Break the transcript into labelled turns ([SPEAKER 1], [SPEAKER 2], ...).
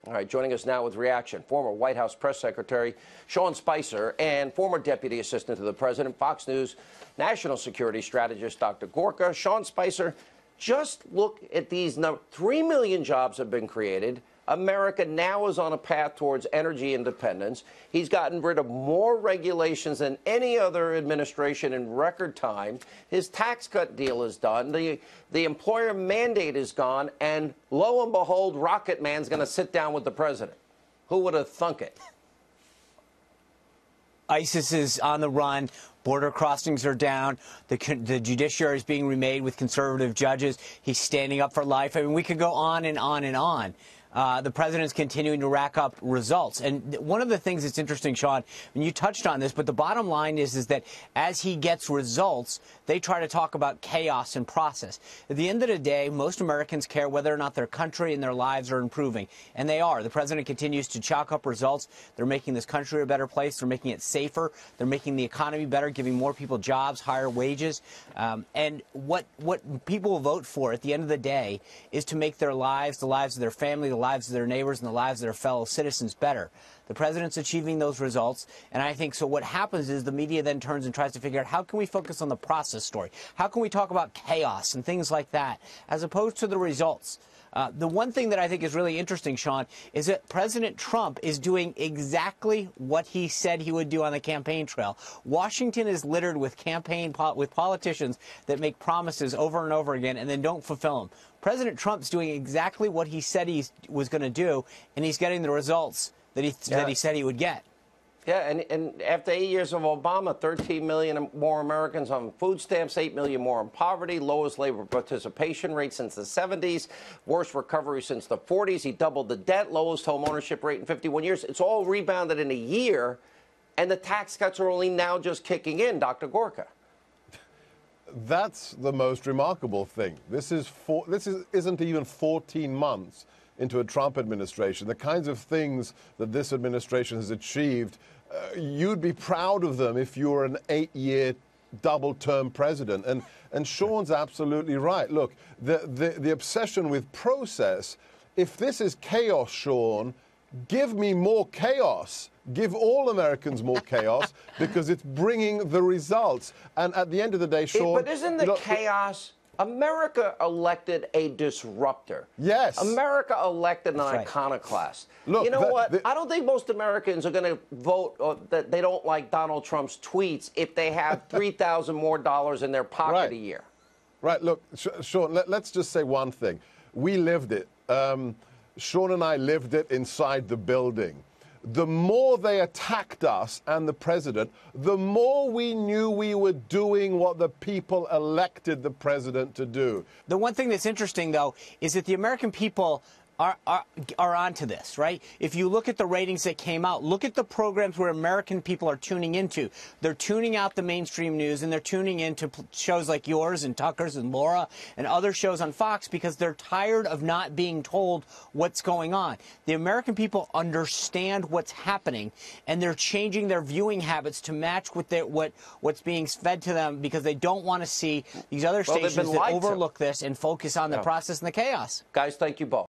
[SPEAKER 1] All right, joining us now with reaction, former White House press secretary Sean Spicer and former deputy assistant to the president, Fox News national security strategist Dr. Gorka. Sean Spicer, just look at these numbers. 3 million jobs have been created. America now is on a path towards energy independence. He's gotten rid of more regulations than any other administration in record time. His tax cut deal is done. The employer mandate is gone. And lo and behold, Rocket Man's going to sit down with the president. Who would have thunk it?
[SPEAKER 2] ISIS is on the run. Border crossings are down. The judiciary is being remade with conservative judges. He's standing up for life. I mean, we could go on and on and on. The president's continuing to rack up results. And one of the things that's interesting, Sean, and you touched on this, but the bottom line is that as he gets results, they try to talk about chaos and process. At the end of the day, most Americans care whether or not their country and their lives are improving. And they are. The president continues to chalk up results. They're making this country a better place. They're making it safer. They're making the economy better, giving more people jobs, higher wages. And what people will vote for at the end of the day is to make their lives, the lives of their family, the lives of their neighbors, and the lives of their fellow citizens better. The president's achieving those results, and I think so. What happens is the media then turns and tries to figure out how can we focus on the process story? How can we talk about chaos and things like that, as opposed to the results? The one thing that I think is really interesting, Sean, is that President Trump is doing exactly what he said he would do on the campaign trail. Washington is littered with politicians that make promises over and over again and then don't fulfill them. President Trump's doing exactly what he said he was going to do, and he's getting the results that he said he would get.
[SPEAKER 1] Yeah, and after 8 years of Obama, 13 million more Americans on food stamps, 8 million more in poverty, lowest labor participation rate since the 70s, worst recovery since the 40s. He doubled the debt, lowest home ownership rate in 51 years. It's all rebounded in a year, and the tax cuts are only now just kicking in, Dr. Gorka.
[SPEAKER 3] That's the most remarkable thing. This isn't even 14 months into a Trump administration. The kinds of things that this administration has achieved, you'd be proud of them if you were an 8-year double-term president. And Sean's absolutely right. Look, the obsession with process, if this is chaos, Sean, give me more chaos. Give all Americans more chaos because it's bringing the results. And at the end of the day, Sean...
[SPEAKER 1] But isn't the chaos... America elected a disruptor.
[SPEAKER 3] Yes.
[SPEAKER 1] America elected an iconoclast. Look, you know what? I don't think most Americans are going to vote that they don't like Donald Trump's tweets if they have $3,000 more in their pocket a year.
[SPEAKER 3] Right. Look, Sean, let's just say one thing. We lived it. Sean and I lived it inside the building. The more they attacked us and the president, the more we knew we were doing what the people elected the president to do.
[SPEAKER 2] The one thing that's interesting, though, is that the American people are onto this, right? If you look at the ratings that came out, look at the programs where American people are tuning into. They're tuning out the mainstream news, and they're tuning into shows like yours and Tucker's and Laura and other shows on Fox because they're tired of not being told what's going on. The American people understand what's happening, and they're changing their viewing habits to match with what's being fed to them because they don't want to see these other stations that overlook this and focus on the process and the chaos.
[SPEAKER 1] Guys, thank you both.